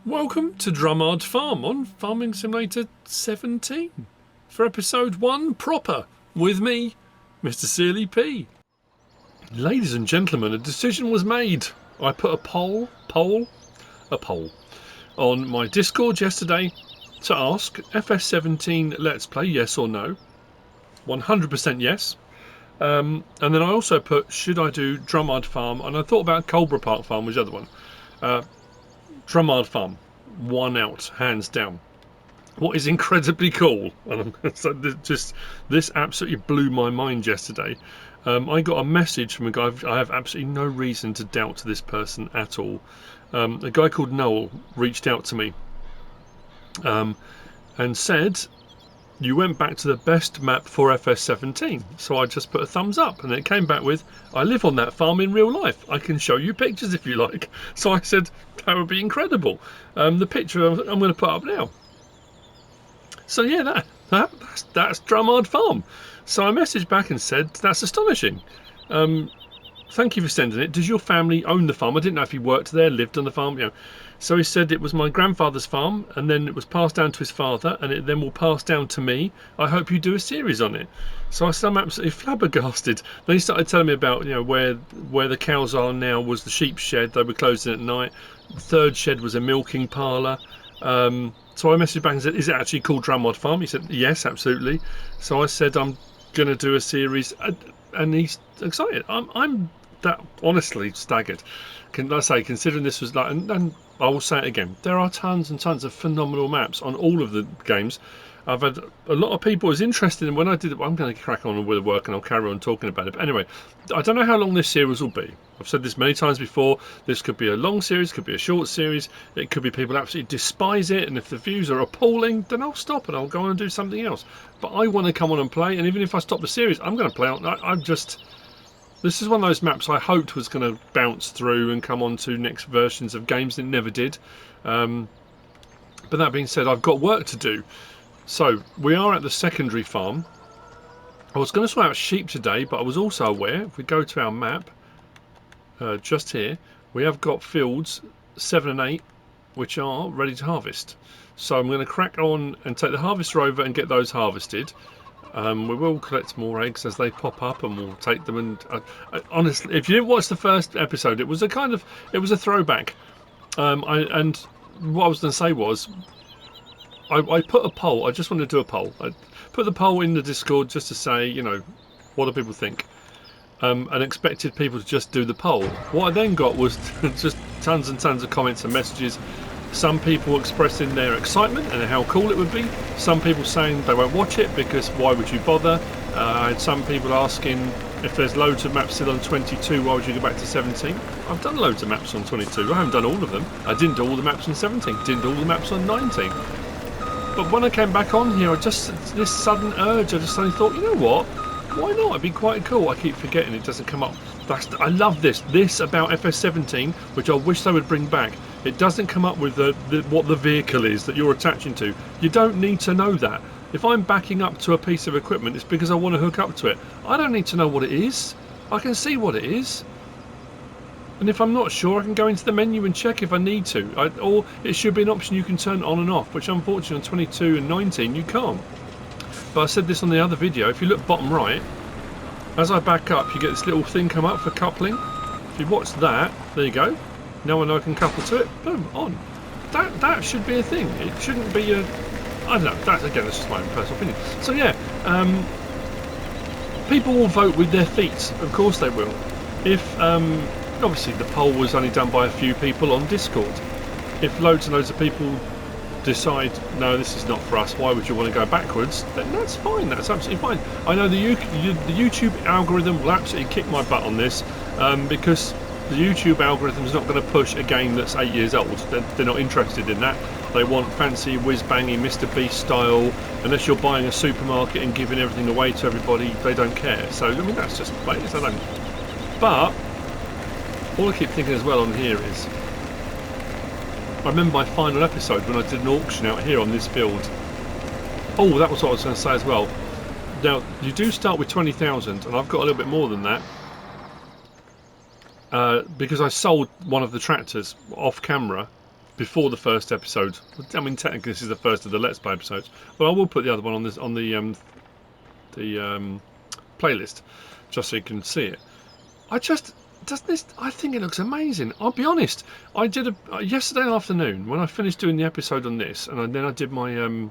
Welcome to Drumard Farm on Farming Simulator 17 for episode 1 proper with me, MrSealyp. Ladies and gentlemen, a decision was made. I put a poll on my Discord yesterday to ask FS17 Let's Play yes or no. 100% yes. And then I also put, should I do Drumard Farm? And I thought about Culborough Park Farm was the other one. Drumard Farm, 1 out, hands down. What is incredibly cool, and this absolutely blew my mind yesterday. I got a message from a guy. I have absolutely no reason to doubt this person at all. A guy called Noel reached out to me and said, you went back to the best map for FS17. So I just put a thumbs up, and it came back with, I live on that farm in real life. I can show you pictures if you like. So I said, that would be incredible. The picture I'm going to put up now. So yeah, that's Drumard Farm. So I messaged back and said, that's astonishing. Thank you for sending it. Does your family own the farm? I didn't know if he worked there, lived on the farm, you know. So he said it was my grandfather's farm, and then it was passed down to his father, and it then will pass down to me. I hope you do a series on it. So I said, I'm absolutely flabbergasted. Then he started telling me about, you know, where the cows are now was the sheep shed. They were closing at night. The third shed was a milking parlour. So I messaged back and said, is it actually called Drumard Farm? He said, yes, absolutely. So I said, I'm going to do a series, and he's excited. I'm that honestly staggered. Can I say, considering this was like, and I will say it again, there are tons and tons of phenomenal maps on all of the games. I've had a lot of people was interested in when I did it. I'm going to crack on with the work and I'll carry on talking about it. But anyway, I don't know how long this series will be. I've said this many times before. This could be a long series, could be a short series. It could be people absolutely despise it, and if the views are appalling, then I'll stop and I'll go on and do something else. But I want to come on and play, and even if I stop the series, I'm going to play on. This is one of those maps I hoped was going to bounce through and come on to next versions of games. It never did. But that being said, I've got work to do. So we are at the secondary farm. I was going to sort out sheep today, but I was also aware, if we go to our map, just here, we have got fields 7 and 8, which are ready to harvest. So I'm going to crack on and take the harvester over and get those harvested. We will collect more eggs as they pop up, and we'll take them. And honestly, if you didn't watch the first episode, it was a throwback. And what I was going to say was, I put a poll. I just wanted to do a poll. I put the poll in the Discord just to say, you know, what do people think? And expected people to just do the poll. What I then got was just tons and tons of comments and messages. Some people expressing their excitement and how cool it would be. Some people saying they won't watch it because why would you bother? I had some people asking if there's loads of maps still on 22, why would you go back to 17? I've done loads of maps on 22. I haven't done all of them. I didn't do all the maps on 17. Didn't do all the maps on 19. But when I came back on here, this sudden urge, I just suddenly thought, you know what? Why not? It'd be quite cool. I keep forgetting it doesn't come up. I love this. This about FS17, which I wish they would bring back. It doesn't come up with what the vehicle is that you're attaching to. You don't need to know that. If I'm backing up to a piece of equipment, it's because I want to hook up to it. I don't need to know what it is. I can see what it is. And if I'm not sure, I can go into the menu and check if I need to. Or it should be an option you can turn on and off, which unfortunately on 22 and 19 you can't. But I said this on the other video, if you look bottom right, as I back up you get this little thing come up for coupling. If you watch that, there you go. Now I know I can couple to it, boom, on. That should be a thing. It shouldn't be a... I don't know, that's just my own personal opinion. So yeah, people will vote with their feet, of course they will. If, obviously the poll was only done by a few people on Discord. If loads and loads of people decide, no, this is not for us, why would you want to go backwards, then that's fine, that's absolutely fine. I know the YouTube algorithm will absolutely kick my butt on this, because the YouTube algorithm is not going to push a game that's 8 years old. They're not interested in that. They want fancy whiz-bangy Mr. Beast style. Unless you're buying a supermarket and giving everything away to everybody, they don't care. So, I mean, that's just plain. But all I keep thinking as well on here is, I remember my final episode when I did an auction out here on this field. Oh, that was what I was going to say as well. Now, you do start with 20,000, and I've got a little bit more than that. Because I sold one of the tractors off camera before the first episode. I mean, technically this is the first of the Let's Play episodes, but I will put the other one on this on the playlist, just so you can see it. I think it looks amazing. I'll be honest. I did yesterday afternoon when I finished doing the episode on this, and then I did my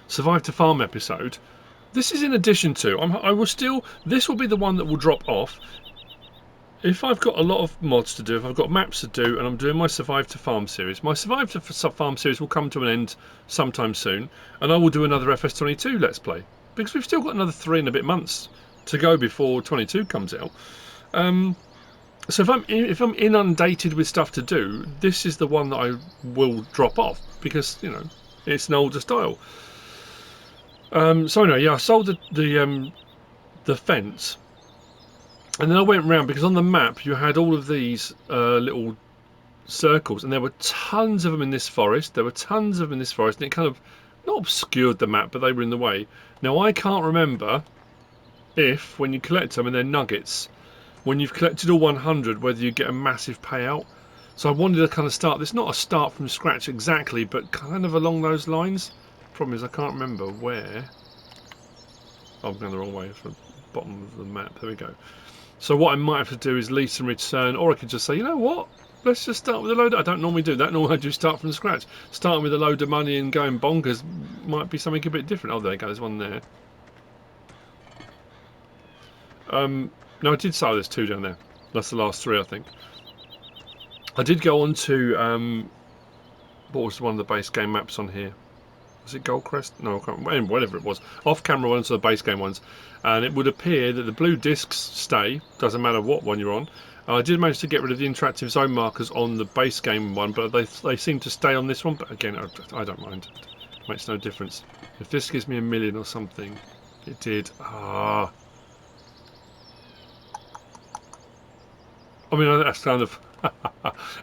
Survive to Farm episode. This is in addition to. I will still. This will be the one that will drop off. If I've got a lot of mods to do, if I've got maps to do, and I'm doing my Survive to Farm series, my Survive to Farm series will come to an end sometime soon, and I will do another FS22 Let's Play, because we've still got another 3 and a bit months to go before 22 comes out. So if I'm inundated with stuff to do, this is the one that I will drop off, because, you know, it's an older style. So anyway, yeah, I sold the fence. And then I went round, because on the map you had all of these little circles, and there were tons of them in this forest. And it kind of not obscured the map, but they were in the way. Now I can't remember if, when you collect them and they're nuggets, when you've collected all 100, whether you get a massive payout. So I wanted to kind of start this, not a start from scratch exactly, but kind of along those lines. Problem is I can't remember where. Oh, I'm going the wrong way. It's the bottom of the map. There we go. So what I might have to do is lease and return, or I could just say, you know what, let's just start with a load. I don't normally do that. Normally I do start from scratch. Starting with a load of money and going bonkers might be something a bit different. Oh, there you go. There's one there. No, I did sell this 2 down there. That's the last 3, I think. I did go on to what was one of the base game maps on here? Was it Goldcrest? No, I can't remember. Whatever it was. Off-camera ones are the base game ones, and it would appear that the blue discs stay. Doesn't matter what one you're on. I did manage to get rid of the interactive zone markers on the base game one, but they seem to stay on this one. But again, I don't mind. It makes no difference. If this gives me 1 million or something, it did. Ah. I mean, that's kind of.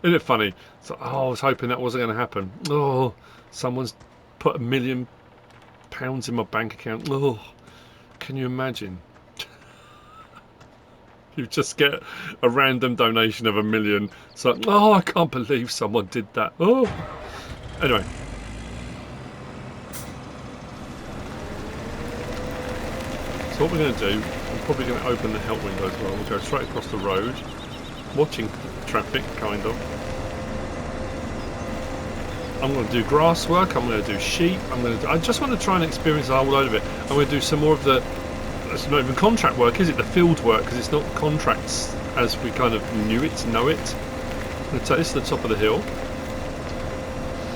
Isn't it funny? So, oh, I was hoping that wasn't going to happen. Oh, someone's put £1 million in my bank account. Oh, can you imagine? You just get a random donation of $1 million. It's like, oh, I can't believe someone did that. Oh, anyway. So what we're going to do, I'm probably going to open the help window as well. We'll go straight across the road, watching traffic, kind of. I'm going to do grass work, I'm going to do sheep, I just want to try and experience a whole load of it. I'm going to do some more of the, it's not even contract work, is it? The field work, because it's not contracts as we kind of know it. I'm going to take this to the top of the hill.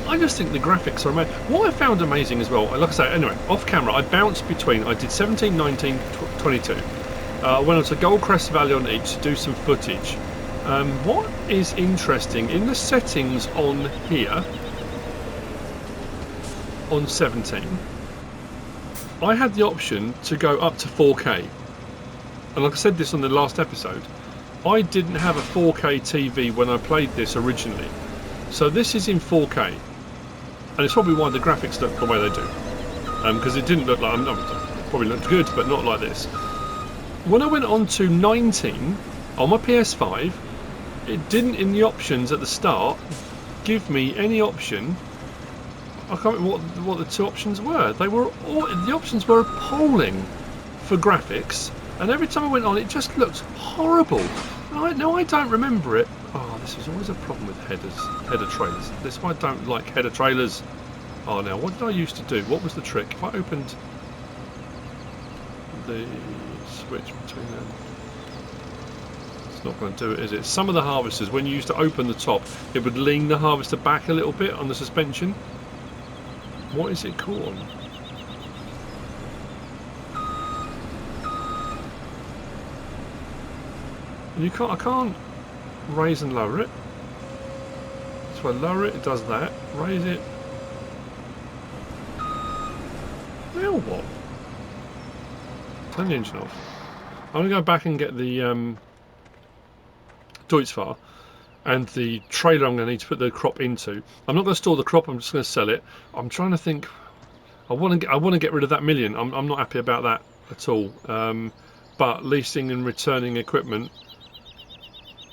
I just think the graphics are amazing. What I found amazing as well, like I say, anyway, off camera, I bounced between, I did 17, 19, 22. I went on to Goldcrest Valley on each to do some footage. What is interesting, in the settings on here, on 17, I had the option to go up to 4K, and like I said this on the last episode, I didn't have a 4K TV when I played this originally, so this is in 4K, and it's probably why the graphics look the way they do, because it didn't look like, probably looked good, but not like this. When I went on to 19 on my PS5, it didn't, in the options at the start, give me any option. I can't remember what the 2 options were. They were all, the options were appalling for graphics, and every time I went on, it just looked horrible. No, I don't remember it. Oh, this is always a problem with header trailers. This is why I don't like header trailers. Oh, now what did I used to do? What was the trick? If I opened the switch between them, it's not going to do it, is it? Some of the harvesters, when you used to open the top, it would lean the harvester back a little bit on the suspension. What is it called? I can't raise and lower it. So I lower it, it does that. Raise it. Now what? Turn the engine off. I'm going to go back and get the Deutzfahr and the trailer I'm going to need to put the crop into. I'm not going to store the crop, I'm just going to sell it. I'm trying to think. I want to get rid of that $1 million. I'm not happy about that at all. But leasing and returning equipment,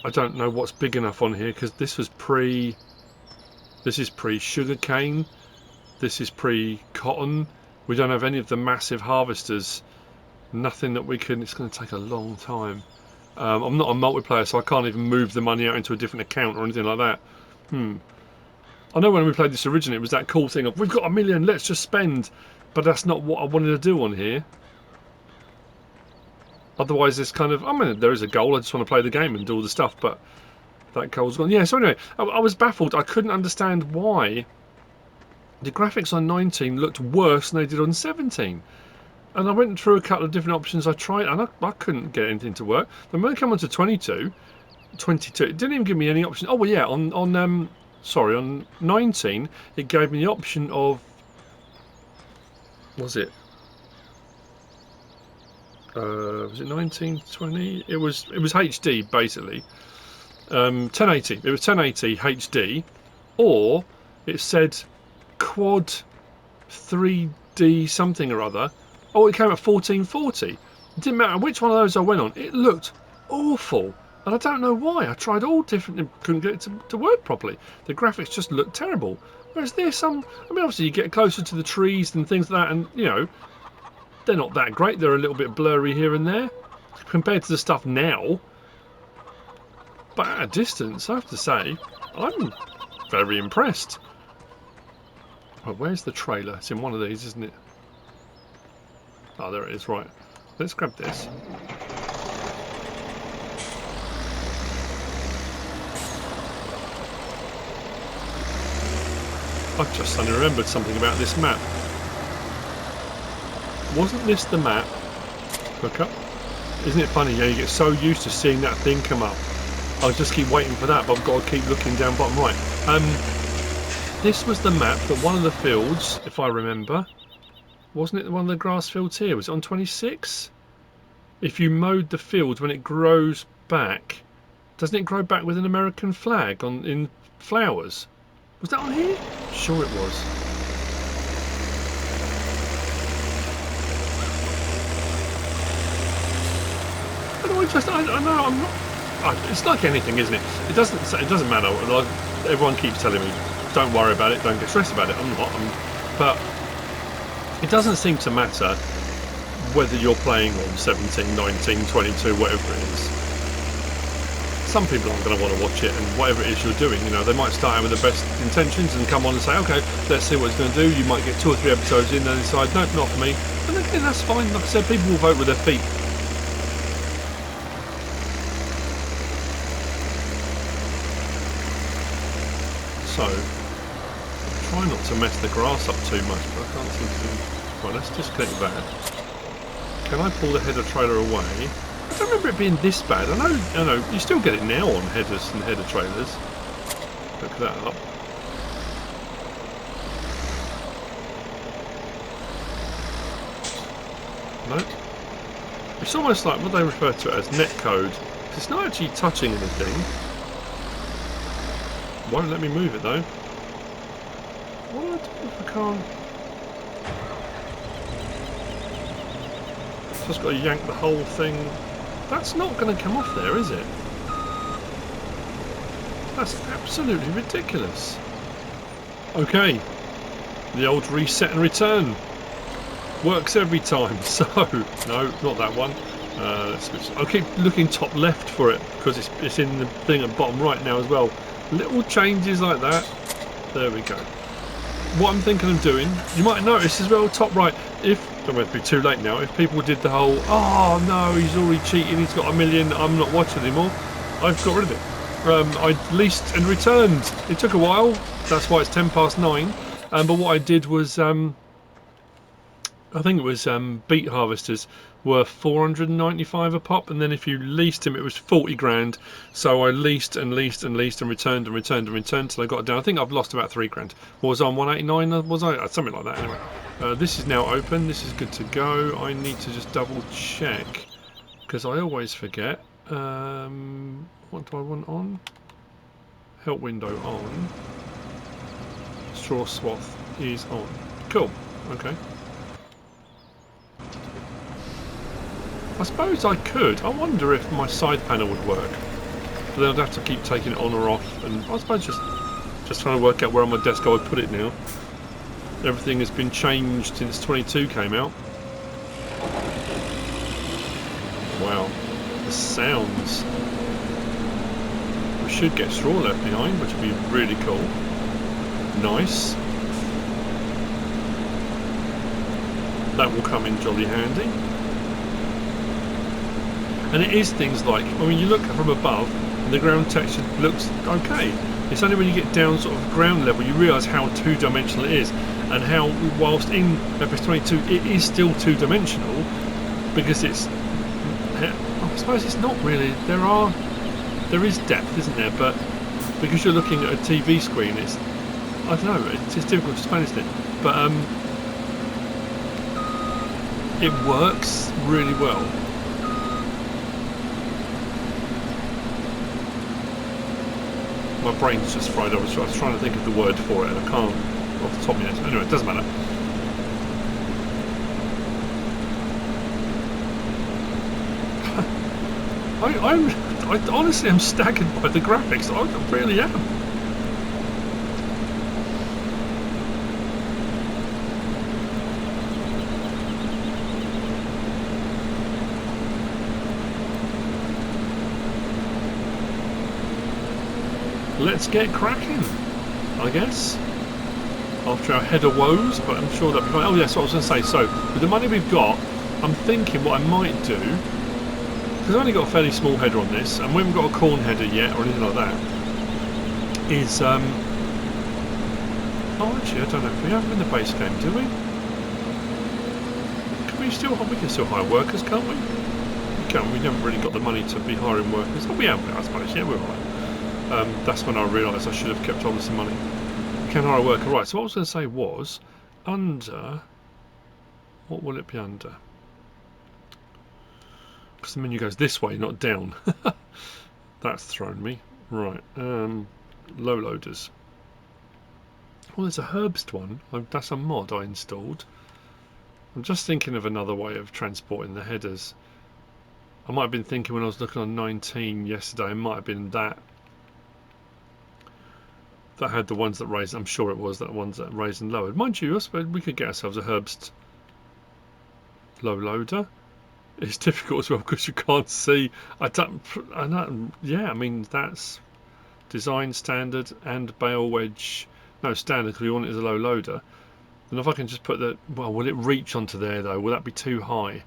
I don't know what's big enough on here, because this was pre This is pre-sugar cane. This is pre-cotton. We don't have any of the massive harvesters. Nothing that we can. It's going to take a long time. I'm not a multiplayer, so I can't even move the money out into a different account or anything like that. I know when we played this originally, it was that cool thing of, we've got $1 million, let's just spend. But that's not what I wanted to do on here. Otherwise, it's kind of, I mean, there is a goal. I just want to play the game and do all the stuff, but that goal's gone. Yeah, so anyway, I was baffled. I couldn't understand why the graphics on 19 looked worse than they did on 17. And I went through a couple of different options. I tried, and I couldn't get anything to work. Then when I come on to 22, it didn't even give me any option. Oh, well, yeah, on 19, it gave me the option of, was it 1920? It was HD basically. 1080. It was 1080 HD, or it said quad 3D something or other. Oh, it came at 1440. It didn't matter which one of those I went on. It looked awful, and I don't know why. I tried all different and couldn't get it to work properly. The graphics just looked terrible. Whereas there's some, I mean, obviously you get closer to the trees and things like that, and you know, they're not that great. They're a little bit blurry here and there compared to the stuff now. But at a distance, I have to say, I'm very impressed. Well, where's the trailer? It's in one of these, isn't it? Oh, there it is. Right. Let's grab this. I've just suddenly remembered something about this map. Wasn't this the map? Hook up. Isn't it funny? Yeah, you get so used to seeing that thing come up. I'll just keep waiting for that, but I've got to keep looking down bottom right. This was the map that one of the fields, if I remember, wasn't it one of the grass fields here? Was it on 26? If you mowed the field when it grows back, doesn't it grow back with an American flag in flowers? Was that on here? Sure it was. I know I'm not. It's like anything, isn't it? It doesn't matter. Like, everyone keeps telling me, don't worry about it, don't get stressed about it. I'm not. But it doesn't seem to matter whether you're playing on 17, 19, 22, whatever it is. Some people aren't going to want to watch it, and whatever it is you're doing, you know, they might start out with the best intentions and come on and say, okay, let's see what it's going to do. You might get 2 or 3 episodes in and decide, nope, not for me. And again, that's fine. Like I said, people will vote with their feet. So, try not to mess the grass up too much, but I can't seem to. Right, let's just click that. Can I pull the header trailer away? I don't remember it being this bad. I know, you still get it now on headers and header trailers. Look that up. No. It's almost like what they refer to it as netcode. It's not actually touching anything. Won't let me move it though. What do I do if I can't? Just got to yank the whole thing. That's not going to come off there, is it? That's absolutely ridiculous. Okay, the old reset and return works every time. So no, not that one. Let's switch. I'll keep looking top left for it because it's in the thing at bottom right now as well. Little changes like that. There we go. What I'm thinking of doing, you might notice as well, top right, if, don't want it to be too late now, if people did the whole, oh no, he's already cheating, he's got $1 million, I'm not watching anymore, I've got rid of it. I leased and returned. It took a while, that's why it's 9:10. But what I did was, I think it was beet harvesters were 495 a pop, and then if you leased them it was 40 grand. So I leased and leased and leased and returned and returned and returned till I got it down. I think I've lost about 3 grand. What was I on 189? Was I? Something like that anyway. This is now open. This is good to go. I need to just double check because I always forget. What do I want on? Help window on. Straw swath is on. Cool. Okay. I suppose I could. I wonder if my side panel would work. But then I'd have to keep taking it on or off, and I suppose just Just trying to work out where on my desk I would put it now. Everything has been changed since 22 came out. Wow, the sounds. We should get straw left behind, which would be really cool. Nice. That will come in jolly handy. And it is things like, I mean, you look from above and the ground texture looks okay. It's only when you get down sort of ground level you realise how two-dimensional it is, and how, whilst in FS22 it is still two-dimensional, because it's, I suppose it's not really, there is depth, isn't there, but because you're looking at a TV screen, it's, I don't know, it's difficult to explain, isn't it? But it works really well. My brain's just fried. I was trying to think of the word for it, and I can't off the top of my head. Anyway, it doesn't matter. I honestly am staggered by the graphics. I really am. Let's get cracking, I guess, after our header woes, but I'm sure that'll be fine. Oh yes, what I was going to say, so with the money we've got, I'm thinking what I might do, because I've only got a fairly small header on this, and we haven't got a corn header yet, or anything like that, is, oh actually, I don't know if we have in the base game, do we? We can still hire workers, can't we? We can, we haven't really got the money to be hiring workers, but we have, I suppose, yeah, we're right. That's when I realised I should have kept on with some money. Can hire a worker? Right, so what I was going to say was, under... What will it be under? Because the menu goes this way, not down. That's thrown me. Right, low loaders. Well, there's a Herbst one. That's a mod I installed. I'm just thinking of another way of transporting the headers. I might have been thinking when I was looking on 19 yesterday, it might have been that. That had the ones that raised, I'm sure it was that ones that raised and lowered. Mind you, I suppose we could get ourselves a Herbst low loader. It's difficult as well because you can't see. Yeah, I mean that's design standard and bale wedge. No, standard because we want it as a low loader. And if I can just put the, well, will it reach onto there though? Will that be too high?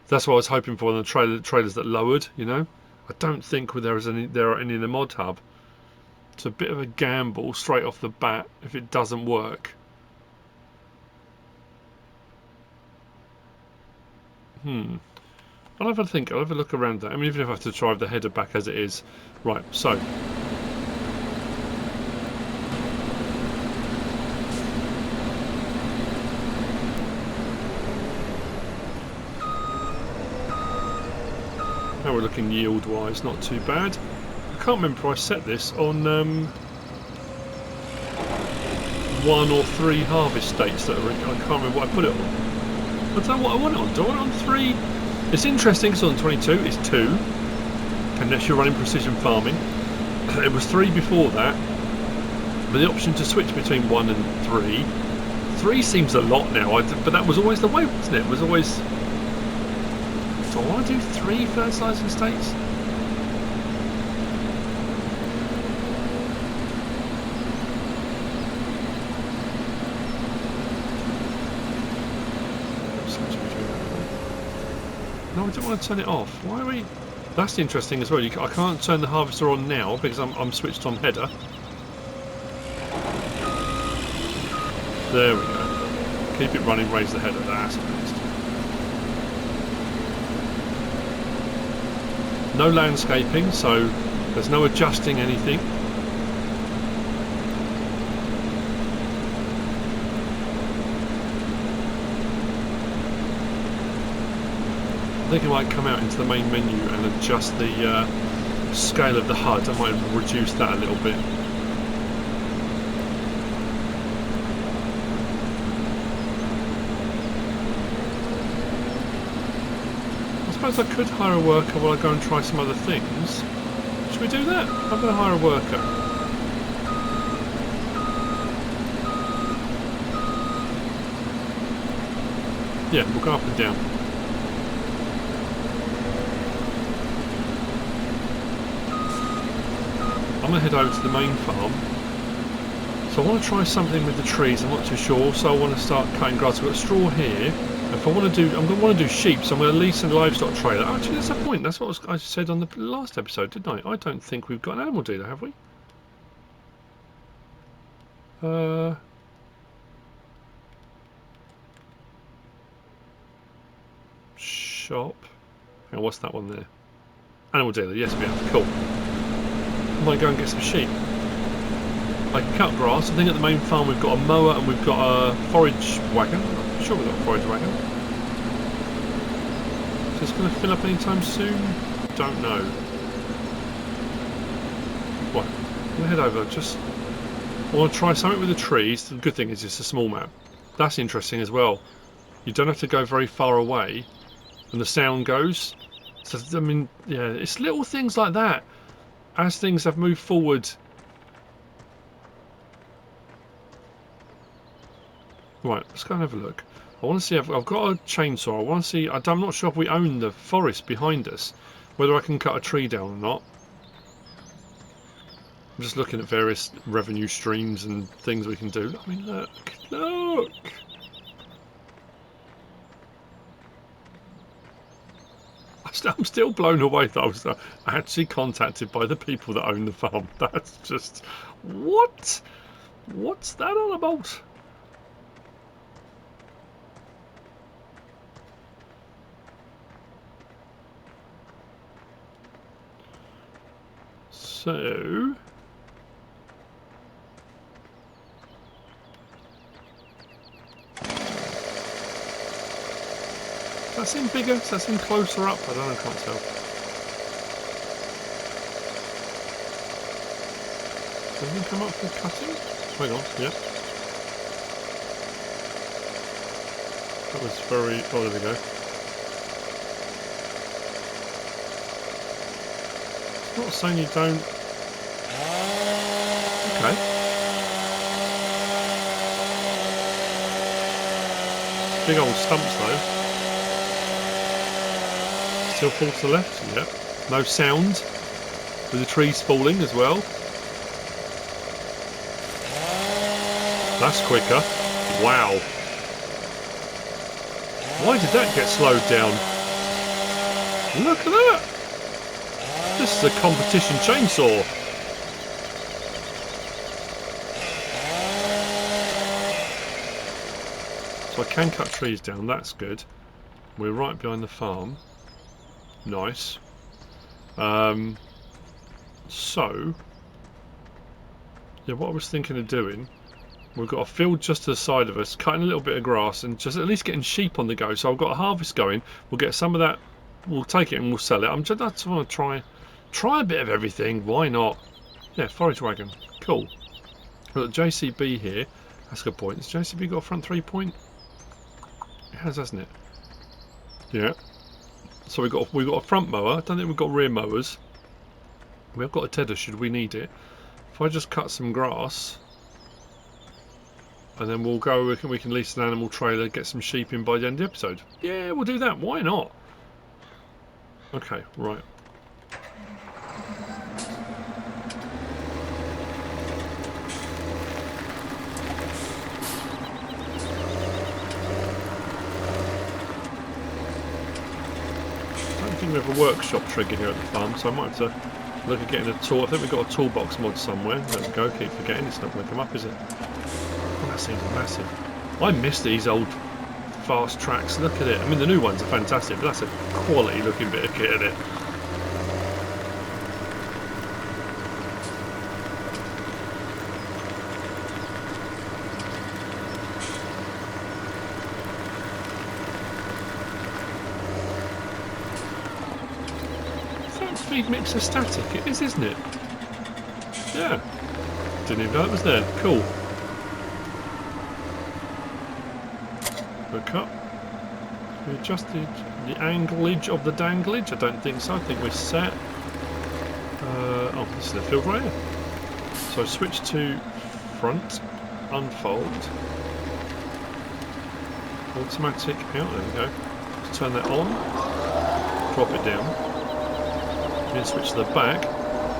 That's what I was hoping for on the trailers that lowered. You know, I don't think there are any in the mod hub. It's a bit of a gamble straight off the bat if it doesn't work. I'll have a think. I'll have a look around that. I mean, even if I have to drive the header back as it is. Right, so. How we're looking yield-wise, not too bad. I can't remember if I set this on 1 or 3 harvest states that are. I can't remember what I put it on. I don't know what I want it on. Do I want it on 3? It's interesting because on 22 it's 2, unless you're running precision farming. It was 3 before that, but the option to switch between 1 and 3. 3 seems a lot now, but that was always the way, wasn't it? It was always. Do I want to do 3 fertilising states? No, I don't want to turn it off. Why are we? That's interesting as well. I can't turn the harvester on now because I'm switched on header. There we go. Keep it running, raise the header. That's best. No landscaping, so there's no adjusting anything. I think I might come out into the main menu and adjust the scale of the HUD. I might reduce that a little bit. I suppose I could hire a worker while I go and try some other things. Should we do that? I'm going to hire a worker. Yeah, we'll go up and down. I'm going to head over to the main farm. So I want to try something with the trees, I'm not too sure. So I want to start cutting grass. We've got straw here. If I want to do, I'm going to want to do sheep, so I'm going to lease a livestock trailer. Actually, that's a point. That's what I said on the last episode, didn't I? I don't think we've got an animal dealer, have we? Shop. Hang on, what's that one there? Animal dealer. Yes, we have. Cool. I might go and get some sheep. I can cut grass. I think at the main farm we've got a mower and we've got a forage wagon. I'm sure we've got a forage wagon. Is this going to fill up anytime soon? Don't know. Right, I'm going to head over. I want to try something with the trees. The good thing is it's a small map. That's interesting as well. You don't have to go very far away and the sound goes. So, I mean, yeah, it's little things like that. As things have moved forward. Right, let's go and have a look. I want to see, I've got a chainsaw. I want to see, I'm not sure if we own the forest behind us. Whether I can cut a tree down or not. I'm just looking at various revenue streams and things we can do. I mean, look! I'm still blown away that I was actually contacted by the people that own the farm. That's just... What? What's that all about? So... Does that seem bigger? Does that seem closer up? I don't know, I can't tell. Does anything come up for cutting? Hang on, yep. That was very... Oh, there we go. It's not saying you don't... Okay. Big old stumps though. Still fall to the left? Yep. No sound with the trees falling as well. That's quicker. Wow. Why did that get slowed down? Look at that! This is a competition chainsaw. So I can cut trees down, that's good. We're right behind the farm. Nice. So, yeah, what I was thinking of doing, we've got a field just to the side of us, cutting a little bit of grass and just at least getting sheep on the go. So I've got a harvest going. We'll get some of that. We'll take it and we'll sell it. I just want to try a bit of everything. Why not? Yeah, forage wagon. Cool. We've got JCB here. That's a good point. Has JCB got a front 3-point? It has, hasn't it? Yeah. So we've got a front mower. I don't think we've got rear mowers. We have got a tedder should we need it. If I just cut some grass, and then we'll go. We can lease an animal trailer, get some sheep in by the end of the episode. Yeah, we'll do that. Why not? Okay, right. I think we have a workshop trigger here at the farm, so I might have to look at getting a tool. I think we've got a toolbox mod somewhere. There we go, keep forgetting, it's not going to come up, is it? Oh, that seems massive. I miss these old fast tracks, look at it. I mean, the new ones are fantastic, but that's a quality looking bit of kit, isn't it? Feed mixer static, it is, isn't it? Yeah. Didn't even know it was there. Cool. Hook up. We adjusted the anglage of the danglage. I don't think so. I think we're set. Oh, this is the field right here. So switch to front, unfold. Automatic out, there we go. Just turn that on, drop it down. Then switch to the back,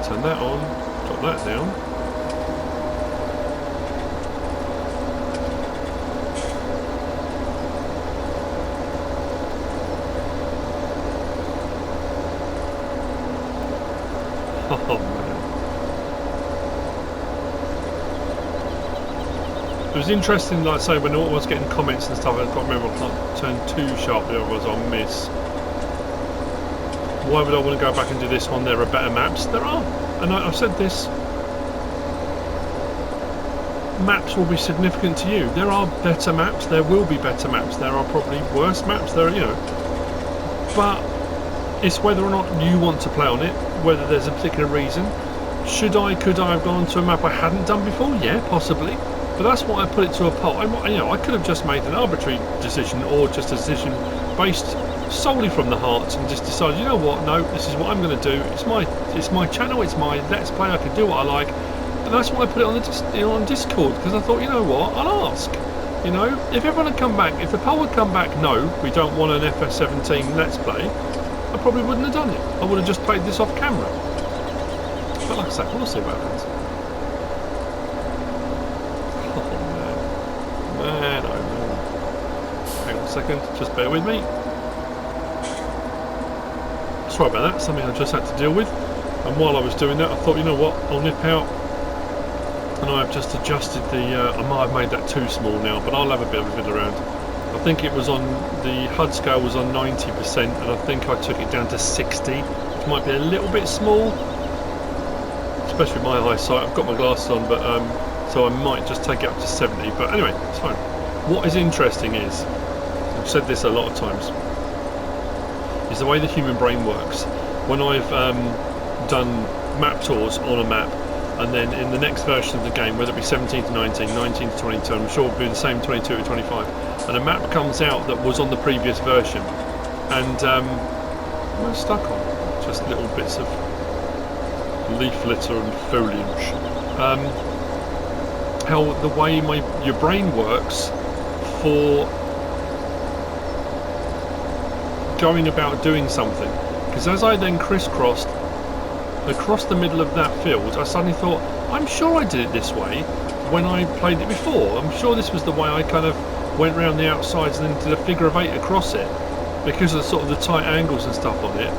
turn that on, drop that down. Oh man. It was interesting, like I say, when I was getting comments and stuff, I've got to remember I can't turn too sharply, otherwise I'll miss. Why would I want to go back and do this one? There are better maps. There are. And I've said this. Maps will be significant to you. There are better maps. There will be better maps. There are probably worse maps. There are, you know. But it's whether or not you want to play on it, whether there's a particular reason. Could I have gone to a map I hadn't done before? Yeah, possibly. But that's why I put it to a poll. I could have just made an arbitrary decision, or just a decision based solely from the heart, and just decided, you know what, no, this is what I'm going to do. It's my channel, it's my Let's Play, I can do what I like. And that's why I put it on the on Discord, because I thought, you know what, I'll ask. You know, if everyone had come back, if the poll had come back, no, we don't want an FS17 Let's Play, I probably wouldn't have done it. I would have just played this off camera. But like I say, we'll see what happens. Man, oh man. Hang on a second, just bear with me. Sorry about that, something I just had to deal with. And while I was doing that, I thought, you know what, I'll nip out. And I've just adjusted the, I might have made that too small now, but I'll have a bit of a fiddle around. I think it was on, the HUD scale was on 90%, and I think I took it down to 60, which might be a little bit small. Especially with my eyesight, I've got my glasses on, but so I might just take it up to 70, but anyway, it's fine. What is interesting is, I've said this a lot of times, is the way the human brain works. When I've done map tours on a map, and then in the next version of the game, whether it be 17 to 19, 19 to 22, I'm sure it'll be the same 22 to 25, and a map comes out that was on the previous version, and what am I stuck on? Just little bits of leaf litter and foliage. How the way your brain works for going about doing something, because as I then crisscrossed across the middle of that field, I suddenly thought, I'm sure I did it this way when I played it before. I'm sure this was the way I kind of went around the outsides and then did a figure of 8 across it, because of sort of the tight angles and stuff on it.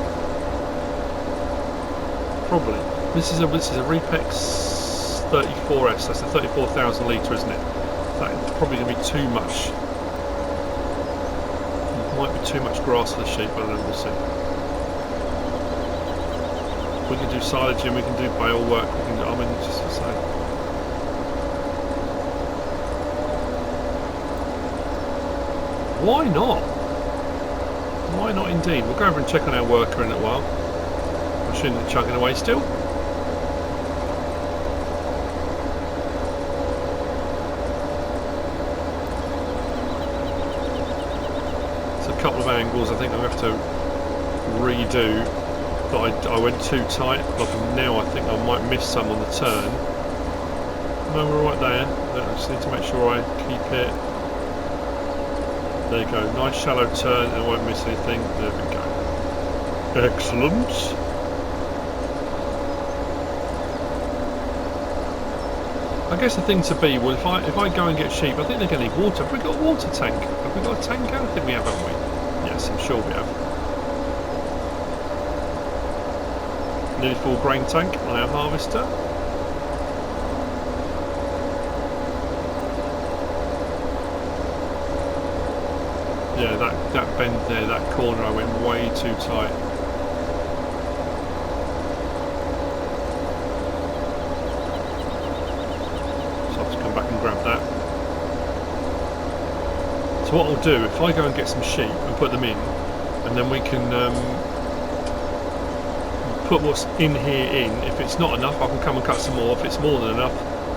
Probably. This is a Repex 34S, that's a 34,000 litre, isn't it? That's probably going to be too much. Might be too much grass for the sheep, I don't know, we'll see. We can do silage and we can do bale work, we can do, I mean, just to say. Why not? Why not indeed? We'll go over and check on our worker in a while. Machine is chugging away still. A couple of angles I think I'll have to redo, but I went too tight, but now I think I might miss some on the turn. No, we're right there. I just need to make sure I keep it. There you go, nice shallow turn and I won't miss anything. There we go. Excellent. I guess the thing to be, well, if I go and get sheep, I think they're going to need water. Have we got a water tank? Have we got a tank out? I think we have, haven't we? Yes, I'm sure we have. Nearly full grain tank on our harvester. Yeah, that bend there, that corner, I went way too tight. Grab that. So what I'll do, if I go and get some sheep and put them in, and then we can put what's in here in. If it's not enough, I can come and cut some more. If it's more than enough,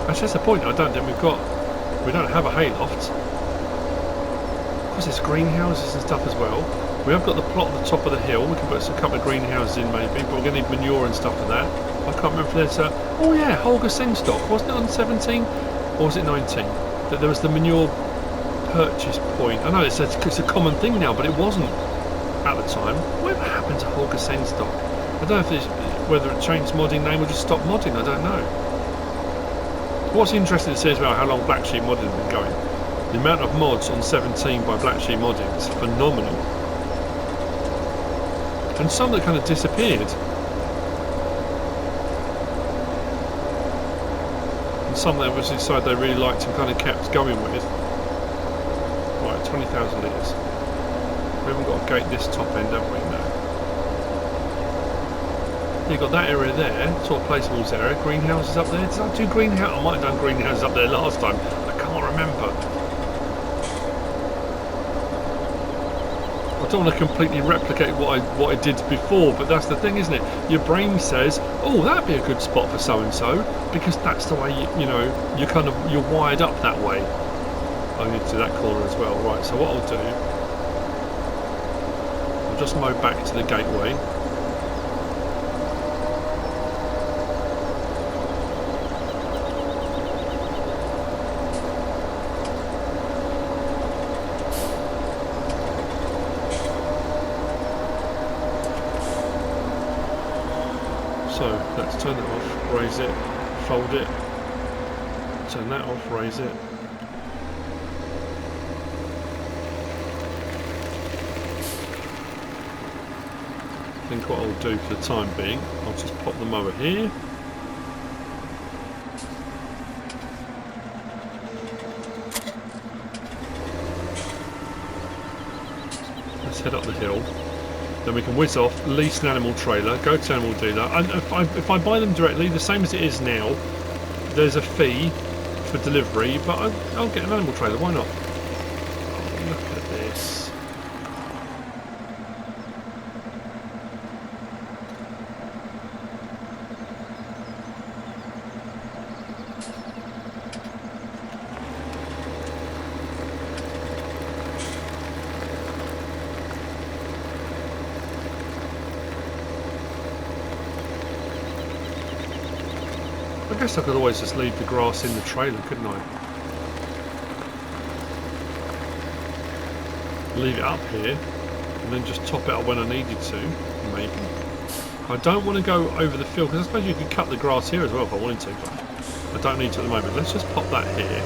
actually that's the point. I don't think we don't have a hayloft. Because there's greenhouses and stuff as well. We have got the plot at the top of the hill. We can put a couple of greenhouses in maybe, but we're going to need manure and stuff for that. I can't remember if there's a... Oh yeah, Holger Singstock. Wasn't it on 17? Or was it 19? That there was the manure purchase point. I know it's a common thing now, but it wasn't at the time. Whatever happened to Holger Senstock? I don't know if it's whether it changed modding name or just stopped modding. I don't know. What's interesting to see as well how long Black Sheep modding has been going. The amount of mods on 17 by Black Sheep modding is phenomenal, and some that kind of disappeared. Some that was inside they really liked and kind of kept going with. Right, 20,000 litres. We haven't got to gate this top end, have we? No. You've got that area there, sort of placeables area. Greenhouses up there. Did I do greenhouse? I might have done greenhouses up there last time. I can't remember. I don't want to completely replicate what I did before, but that's the thing, isn't it? Your brain says, "Oh, that'd be a good spot for so and so," because that's the way you're wired up that way. I need to do that corner as well, right? So what I'll do, I'll just mow back to the gateway. So let's turn that off, raise it, fold it, turn that off, raise it. I think what I'll do for the time being, I'll just pop the mower here. Let's head up the hill. Then we can whiz off, lease an animal trailer, go to animal dealer. And if I buy them directly, the same as it is now, there's a fee for delivery, but I'll get an animal trailer, why not? Oh, look at this. I guess I could always just leave the grass in the trailer, couldn't I? Leave it up here and then just top it up when I needed to, maybe. I don't want to go over the field because I suppose you could cut the grass here as well if I wanted to, but I don't need to at the moment. Let's just pop that here.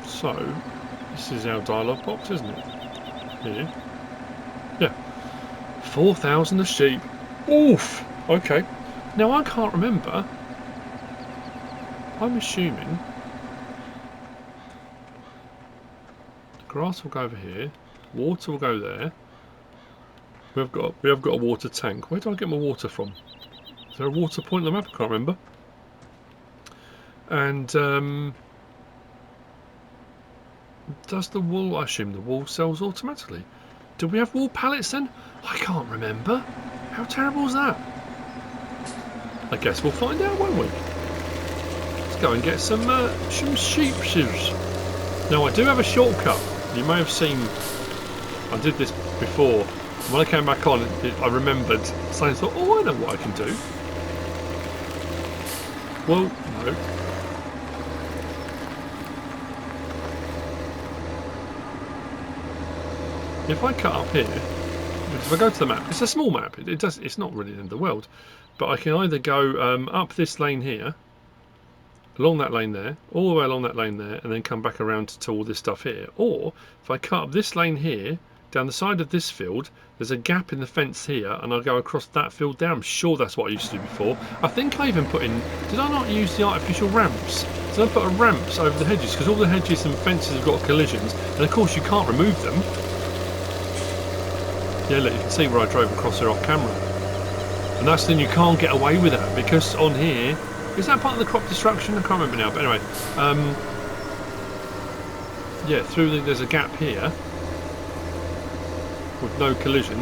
So, this is our dialogue box, isn't it? Here. Yeah. 4,000 a sheep. Oof! Okay. Now, I can't remember. I'm assuming the grass will go over here. Water will go there. We have got a water tank. Where do I get my water from? Is there a water point on the map? I can't remember. And, does the wool, I assume the wool sells automatically. Do we have wool pallets then? I can't remember. How terrible is that? I guess we'll find out, won't we? Let's go and get some sheep shoes. Now I do have a shortcut. You may have seen, I did this before. When I came back on, I remembered saying, thought, oh, I know what I can do. Well, no. If I cut up here, if I go to the map, it's a small map. It's not really the end of the world, but I can either go up this lane here, along that lane there, all the way along that lane there, and then come back around to all this stuff here. Or if I cut up this lane here, down the side of this field, there's a gap in the fence here, and I'll go across that field there. I'm sure that's what I used to do before. I think I even put in. Did I not use the artificial ramps? Did I put ramps over the hedges? Because all the hedges and fences have got collisions, and of course you can't remove them. Yeah, look, you can see where I drove across there off camera. And that's the thing, you can't get away with that, because on here, is that part of the crop destruction? I can't remember now, but anyway. Yeah, there's a gap here, with no collision.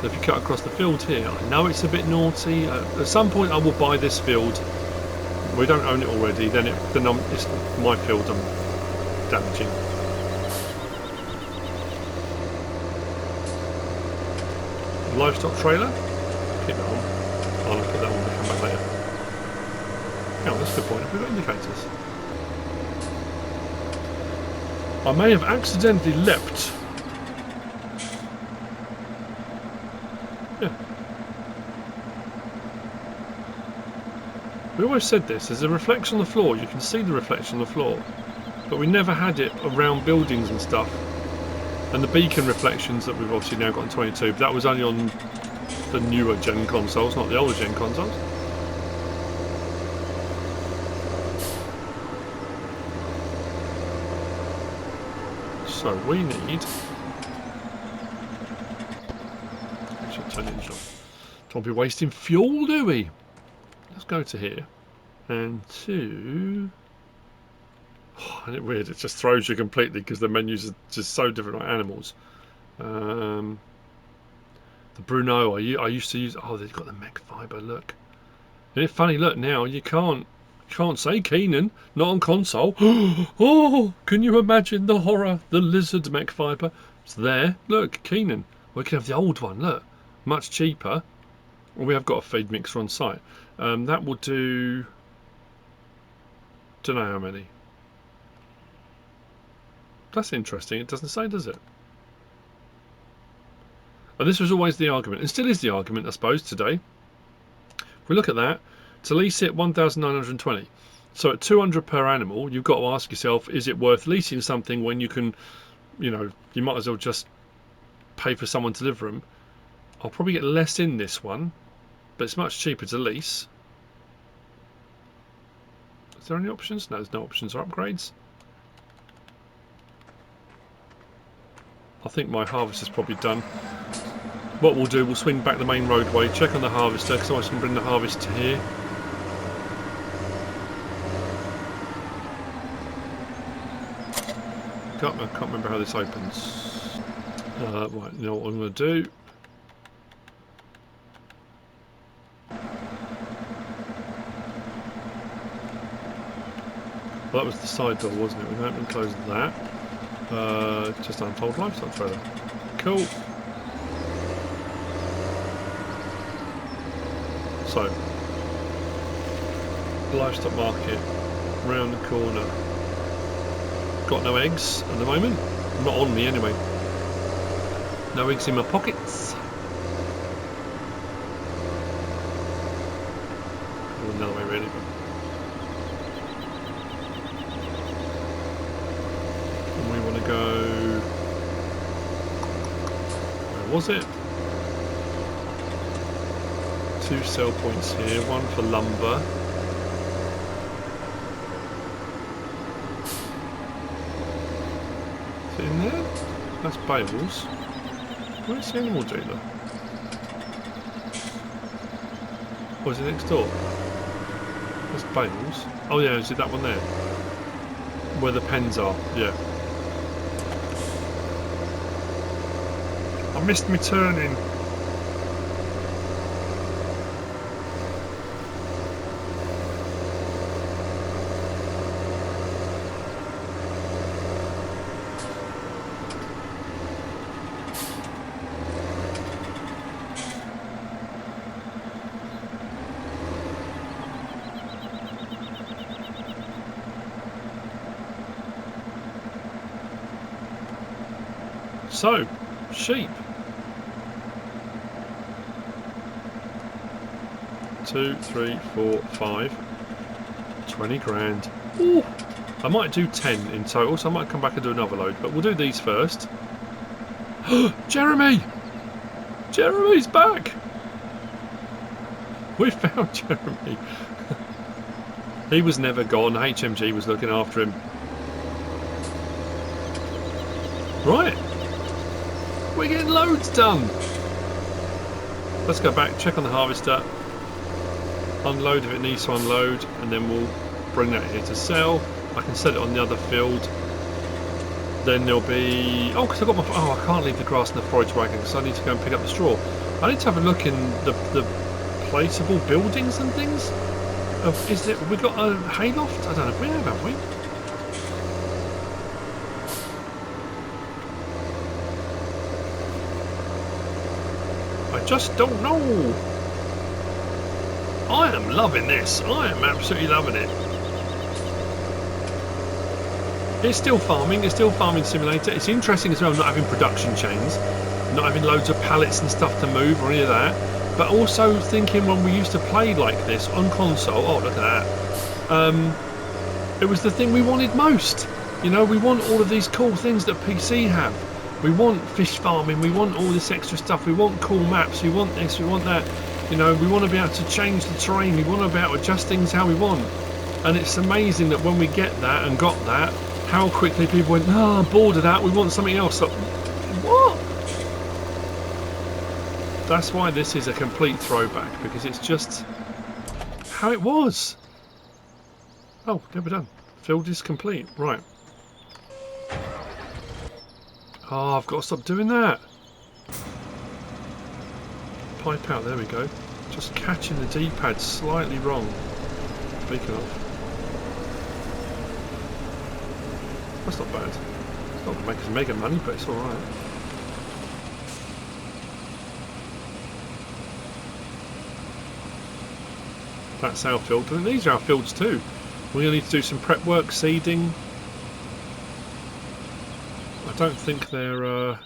If you cut across the field here, I know it's a bit naughty. At some point I will buy this field. We don't own it already, then it's my field I'm damaging. livestock trailer. Keep that on. I'll look at that when we come back later. Oh, that's a good point. Have we got indicators? I may have accidentally leapt. Yeah. We always said this, there's a reflection on the floor, you can see the reflection on the floor, but we never had it around buildings and stuff. And the beacon reflections that we've obviously now got on 22, but that was only on the newer gen consoles, not the older gen consoles. So we need... I should turn the engine off. Don't be wasting fuel, do we? Let's go to here and to... Oh, isn't it weird? It just throws you completely because the menus are just so different like animals. The Bruneau, I used to use... Oh, they've got the mech fibre, look. Isn't it funny? Look, now you can't say Keenan, not on console. Oh, can you imagine the horror? The lizard mech fibre. It's there. Look, Keenan. We can have the old one, look. Much cheaper. We have got a feed mixer on site. That will do... Don't know how many. That's interesting. It doesn't say, does it? And this was always the argument, and still is the argument, I suppose, today. If we look at that, to lease it 1,920. So at 200 per animal, you've got to ask yourself, is it worth leasing something when you can, you know, you might as well just pay for someone to deliver them. I'll probably get less in this one, but it's much cheaper to lease. Is there any options? No, there's no options or upgrades. I think my harvester's probably done. What we'll do, we'll swing back the main roadway, check on the harvester, because I can bring the harvest to here. I can't remember how this opens. Right, you know what I'm going to do? Well, that was the side door, wasn't it? We open and close that. Just unfold livestock trailer. Cool. So, livestock market, round the corner. Got no eggs at the moment. Not on me anyway. No eggs in my pockets. Or another way really, but. And we want to go. Where was it? 2 sell points here, one for lumber. Is it in there? That's bales. Where's the animal dealer? Oh, is it next door? That's bales. Oh yeah, is it that one there? Where the pens are, yeah. I missed me turning. So, sheep. 2, 3, 4, 5. 20 grand. Ooh. I might do 10 in total, so I might come back and do another load, but we'll do these first. Jeremy! Jeremy's back! We found Jeremy. He was never gone. HMG was looking after him. Right. We're getting loads done. Let's go back, check on the harvester, unload if it needs to unload, and then we'll bring that here to sell. I can set it on the other field. Then there'll be... Oh, because I got my... Oh, I can't leave the grass in the forage wagon because I need to go and pick up the straw. I need to have a look in the placeable buildings and things. Is it... We got a hayloft? I don't know if we have we? I just don't know. I am loving this. I am absolutely loving it. It's still farming. It's still farming simulator. It's interesting as well not having production chains, not having loads of pallets and stuff to move or any of that. But also thinking when we used to play like this on console. Oh, look at that. It was the thing we wanted most. You know, we want all of these cool things that PC have. We want fish farming. We want all this extra stuff. We want cool maps. We want this. We want that. You know, we want to be able to change the terrain. We want to be able to adjust things how we want. And it's amazing that when we get that and got that, how quickly people went, no, I'm bored of that, we want something else. Like, what? That's why this is a complete throwback, because it's just how it was. Oh, never done. Field is complete. Right. Oh, I've got to stop doing that. Pipe out, there we go. Just catching the D-pad slightly wrong. Speaking of. That's not bad. It's not going to make us mega money, but it's alright. That's our field. And these are our fields too. We're going to need to do some prep work, seeding. I don't think they're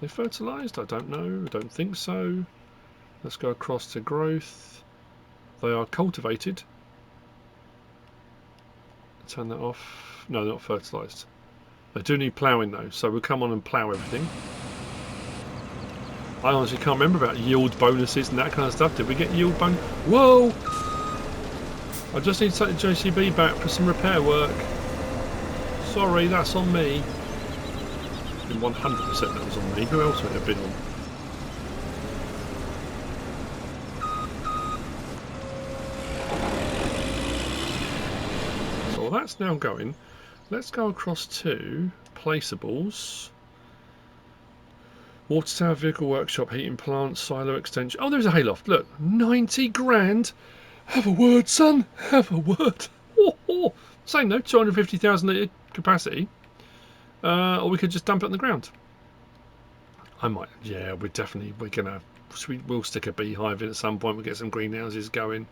fertilised. I don't know. I don't think so. Let's go across to growth. They are cultivated. Turn that off. No, they're not fertilised. They do need ploughing though, so we'll come on and plough everything. I honestly can't remember about yield bonuses and that kind of stuff. Did we get yield bonus? Whoa! I just need to take the JCB back for some repair work. Sorry, that's on me. 100% that was on me. Who else would it have been on? So while that's now going, let's go across to placeables. Water tower, vehicle workshop, heating plant, silo extension. Oh, there's a hayloft. Look, 90 grand. Have a word, son. Have a word. Oh, oh. Same though, 250,000 litre capacity. Or we could just dump it on the ground. I might. Yeah, we're gonna. We'll stick a beehive in at some point. We'll get some greenhouses going.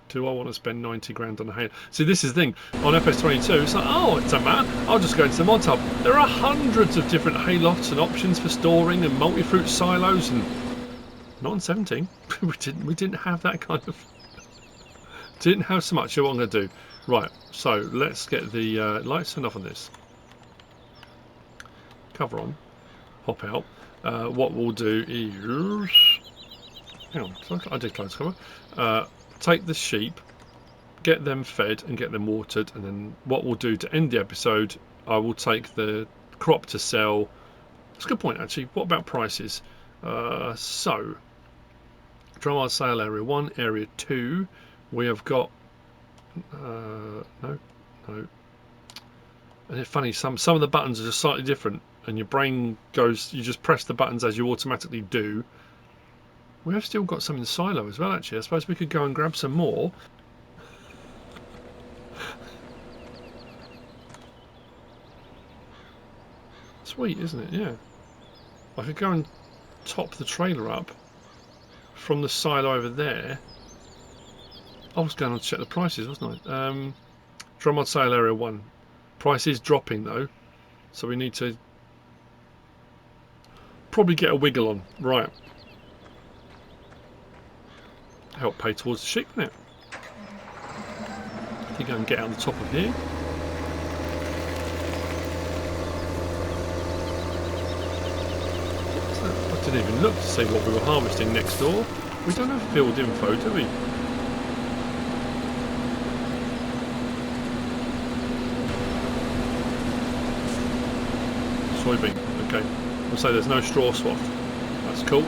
Do I want to spend 90 grand on a hay? See, this is the thing. On FS22, it's like, oh, it doesn't matter. I'll just go into the mod hub. There are hundreds of different hay lofts and options for storing and multi-fruit silos, and not on 17. we didn't have that kind of. Didn't have so much. So what I'm going to do, right? So let's get the lights turned off on this. Cover on. Hop out. What we'll do is, hang on. I did close cover. Take the sheep, get them fed and get them watered, and then what we'll do to end the episode, I will take the crop to sell. That's a good point actually. What about prices? So Drumard sale area 1, area 2, we have got no. And it's funny, some of the buttons are just slightly different, and your brain goes, you just press the buttons as you automatically do. We have still got some in the silo as well, actually. I suppose we could go and grab some more. Sweet, isn't it? Yeah. I could go and top the trailer up from the silo over there. I was going to check the prices, wasn't I? Drumard sale area 1. Price is dropping though, so we need to probably get a wiggle on. Right. Help pay towards the sheep, isn't it? I think I can get out the top of here. I didn't even look to see what we were harvesting next door. We don't have field info, do we? Soybean, okay. I'll say there's no straw swath. That's cool.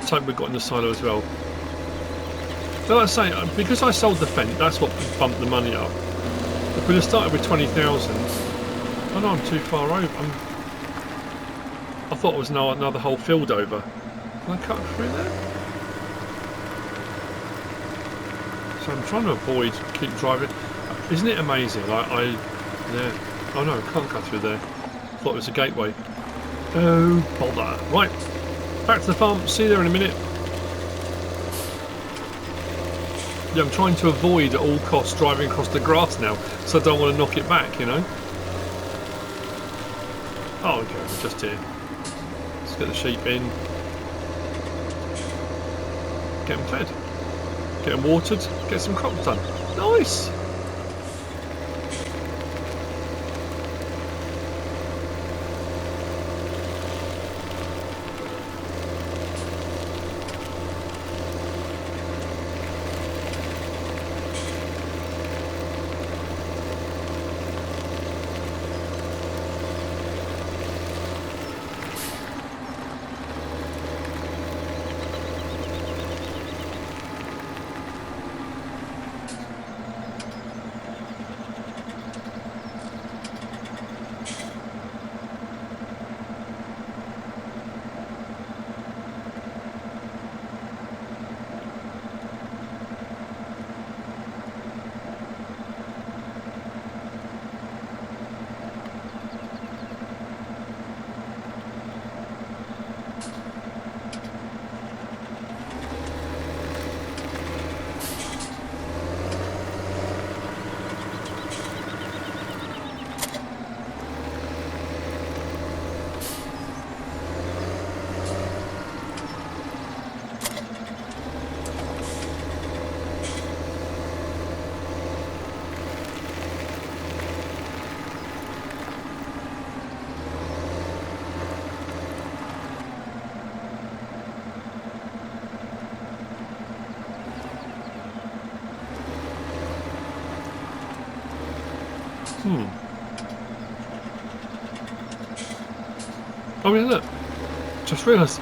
Type we've got in the silo as well. So like I say, because I sold the fence, that's what bumped the money up. If we'd have started with 20,000, oh no, I'm too far over. I thought it was another whole field over. Can I cut through there? So I'm trying to avoid keep driving. Isn't it amazing? Yeah. Oh no, can't cut through there. Thought it was a gateway. Oh, bother. Right, back to the farm. See you there in a minute. Yeah, I'm trying to avoid at all costs driving across the grass now, so I don't want to knock it back, you know. Oh, okay, we're just here. Let's get the sheep in. Get them fed. Get them watered. Get some crops done. Nice! Oh yeah, look. Just realised.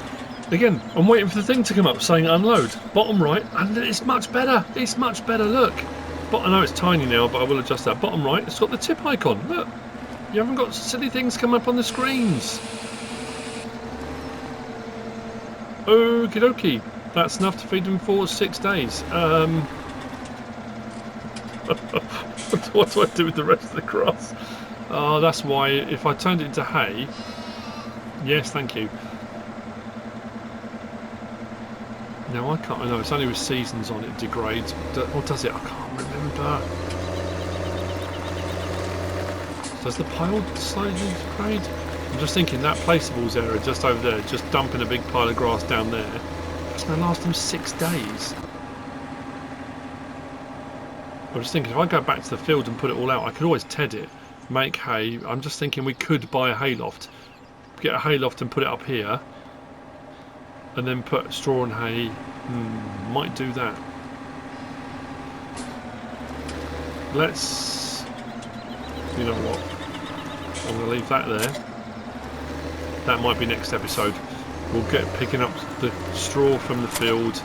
Again, I'm waiting for the thing to come up saying unload. Bottom right, and it's much better. It's much better, look. But I know it's tiny now, but I will adjust that. Bottom right, it's got the tip icon. Look. You haven't got silly things come up on the screens. Okie dokie. That's enough to feed them for 6 days. What do I do with the rest of the grass? Oh, that's why if I turned it into hay... Yes, thank you. No, I can't. No, it's only with seasons on it degrades. Or does it? I can't remember. Does the pile slowly degrade? I'm just thinking that placeables area just over there, just dumping a big pile of grass down there. It's going to last them 6 days. I was thinking if I go back to the field and put it all out, I could always ted it, make hay. I'm just thinking we could buy a hayloft. Get a hayloft and put it up here, and then put straw and hay. Might do that. Let's. You know what? I'm going to leave that there. That might be next episode. We'll get picking up the straw from the field.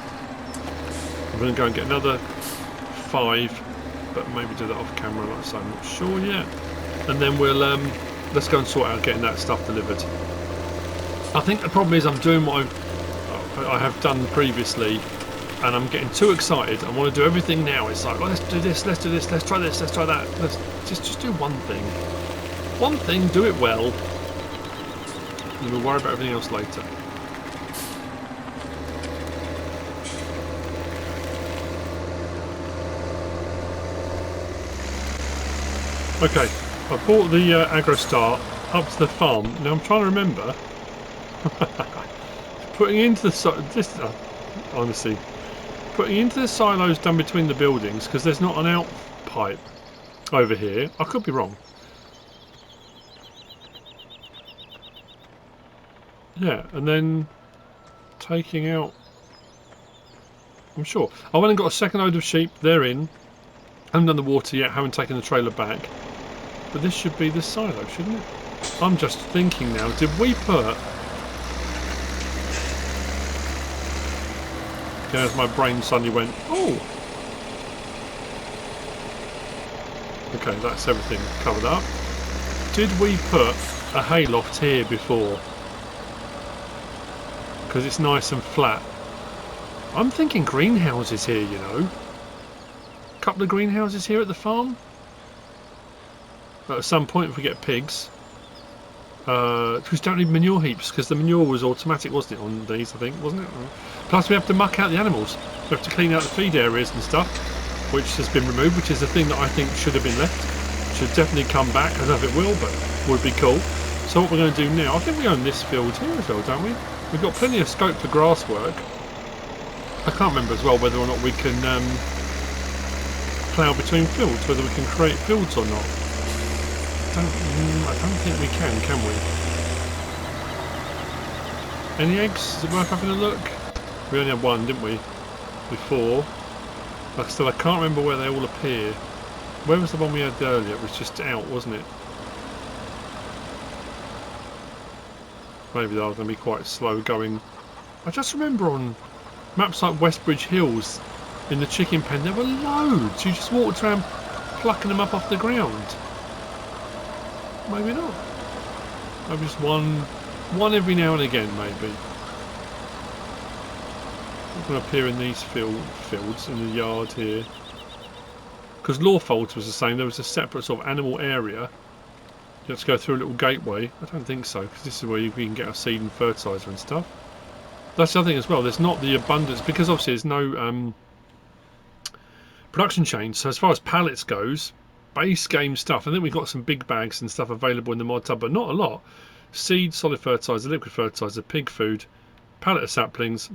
I'm going to go and get another 5, but maybe do that off camera. Like I say, I'm not sure yet. And then we'll let's go and sort out getting that stuff delivered. I think the problem is I'm doing what I have done previously, and I'm getting too excited. I want to do everything now. It's like, well, let's do this, let's do this, let's try this, let's try that. Let's just do one thing. One thing, do it well, and we'll worry about everything else later. Okay, I bought the AgroStar up to the farm. Now I'm trying to remember. Putting into the honestly, putting into the silos done between the buildings, because there's not an out pipe over here. I could be wrong. Yeah, and then taking out. I'm sure. I went and got a second load of sheep. They're in. Haven't done the water yet. Haven't taken the trailer back. But this should be the silo, shouldn't it? I'm just thinking now. Did we put? As my brain suddenly went, oh! Okay, that's everything covered up. Did we put a hayloft here before? Because it's nice and flat. I'm thinking greenhouses here, you know. A couple of greenhouses here at the farm. at some point if we get pigs. Because we don't need manure heaps, because the manure was automatic, wasn't it, on these, I think, wasn't it? Plus we have to muck out the animals. We have to clean out the feed areas and stuff, which has been removed, which is the thing that I think should have been left. Should definitely come back. I don't know if it will, but would be cool. So what we're going to do now, I think we own this field here as well, don't we? We've got plenty of scope for grass work. I can't remember as well whether or not we can plough between fields, whether we can create fields or not. I don't think we can we? Any eggs? Is it worth having a look? We only had one, didn't we? Before. Like still, I can't remember where they all appear. Where was the one we had earlier? It was just out, wasn't it? Maybe they are going to be quite slow going. I just remember on maps like Westbridge Hills, in the chicken pen, there were loads. You just walked around plucking them up off the ground. Maybe not. Maybe just one every now and again, maybe. It's going to appear in these fields in the yard here. Because Lawfolds was the same. There was a separate sort of animal area. You have to go through a little gateway. I don't think so, because this is where we can get our seed and fertiliser and stuff. That's the other thing as well. There's not the abundance, because obviously there's no production chain. So as far as pallets goes, base game stuff. I think we've got some big bags and stuff available in the mod tub, but not a lot. Seed, solid fertiliser, liquid fertiliser, pig food, pallet of saplings,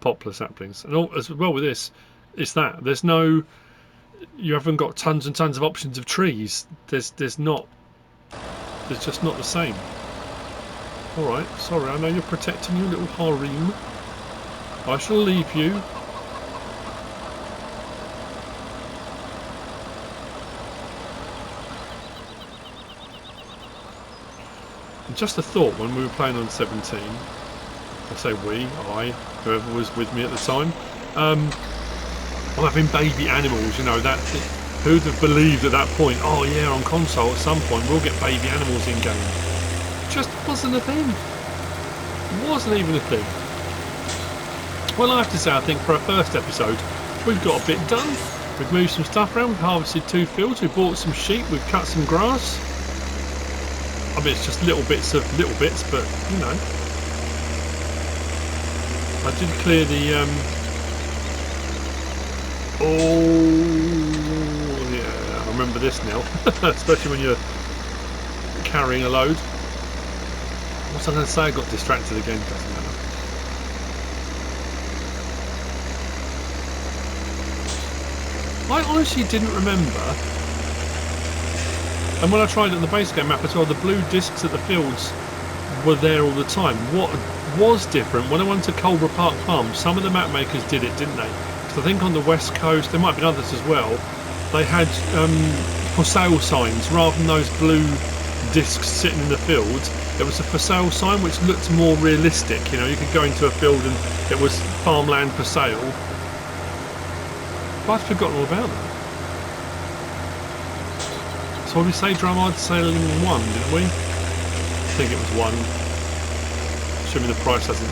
poplar saplings, and all, as well with this, it's that there's no. You haven't got tons and tons of options of trees. There's just not the same. All right, sorry. I know you're protecting your little harem. I shall leave you. Just a thought, when we were playing on 17, I say we, whoever was with me at the time, I'm having baby animals, you know, that who'd have believed at that point, oh yeah, on console at some point we'll get baby animals in game. Just wasn't a thing. Wasn't even a thing. Well, I have to say, I think for our first episode, we've got a bit done. We've moved some stuff around, we've harvested 2 fields, we've bought some sheep, we've cut some grass. I mean, it's just little bits, but you know, I did clear the. Oh yeah, I remember this now, especially when you're carrying a load. What's I going to say? I got distracted again. Doesn't matter. I honestly didn't remember. And when I tried it on the base game map as well, the blue discs at the fields were there all the time. What was different, when I went to Drumard Farm, some of the map makers did it, didn't they? Because I think on the west coast, there might have been others as well, they had for sale signs rather than those blue discs sitting in the field. There was a for sale sign which looked more realistic. You know, you could go into a field and it was farmland for sale. But I'd forgotten all about that. So we say Drumard sailing 1, didn't we? I think it was 1. Assuming the price hasn't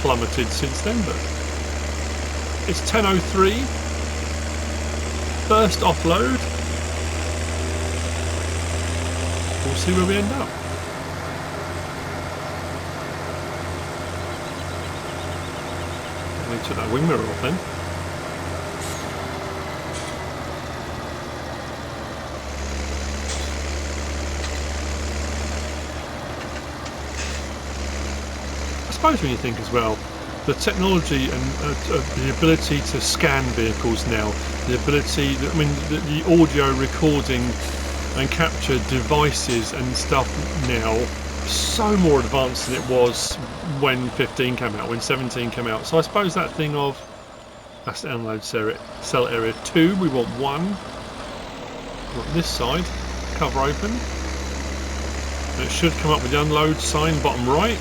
plummeted since then, but it's 10:03. First offload. We'll see where we end up. I took that wing mirror off then. I suppose when you think as well, the technology and the ability to scan vehicles now, the ability, I mean, the audio recording and capture devices and stuff now, so more advanced than it was when 15 came out, when 17 came out. So I suppose that thing of, that's the unload cell area 2, we want 1. We want this side, cover open. And it should come up with the unload sign bottom right.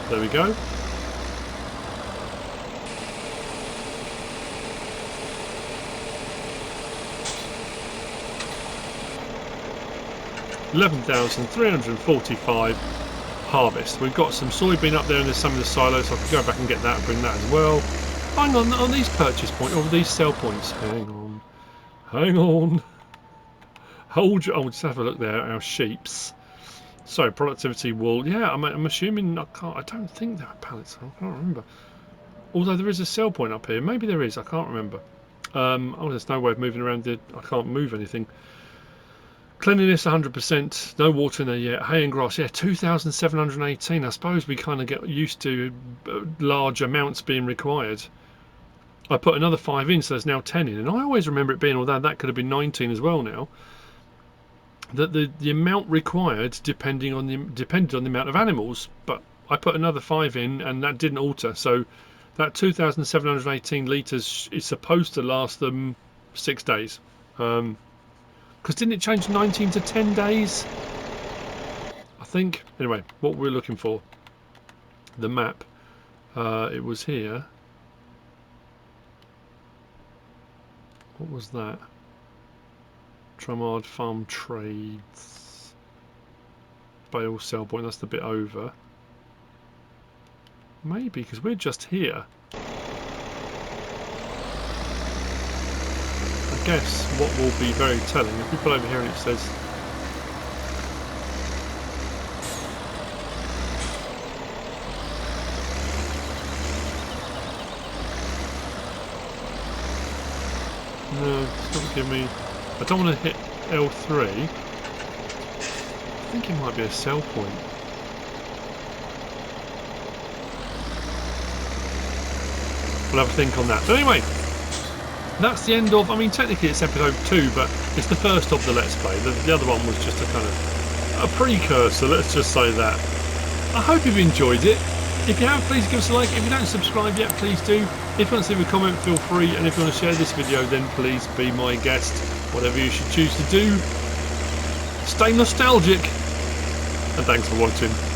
There we go. $11,345 harvest. We've got some soybean up there and there's some of the silos, so I can go back and get that and bring that as well. Hang on these purchase points, or these sell points. Hang on. Hold your... Oh, just have a look there. Our sheeps. So, productivity wool. Yeah, I'm assuming... I don't think there are pallets. I can't remember. Although there is a sell point up here. Maybe there is. I can't remember. Oh, there's no way of moving around it. I can't move anything. Cleanliness 100%. No water in there yet. Hay and grass. Yeah, 2,718. I suppose we kind of get used to large amounts being required. I put another 5 in, so there's now 10 in. And I always remember it being, although that could have been 19 as well now, that the amount required depended on the amount of animals. But I put another 5 in, and that didn't alter. So that 2,718 litres is supposed to last them 6 days. Because didn't it change 19 to 10 days? I think. Anyway, what we're looking for. The map. It was here. What was that? Drumard Farm Trades. Bale sell point, that's the bit over. Maybe, because we're just here. I guess what will be very telling, if we pull over here and it says... No, it's not giving me... I don't want to hit L3. I think it might be a sell point. We'll have a think on that. But anyway, that's the end of... I mean, technically it's episode 2, but it's the first of the Let's Play. The other one was just a kind of a precursor, let's just say that. I hope you've enjoyed it. If you have, please give us a like. If you don't subscribe yet, please do. If you want to leave a comment, feel free. And if you want to share this video, then please be my guest. Whatever you should choose to do. Stay nostalgic. And thanks for watching.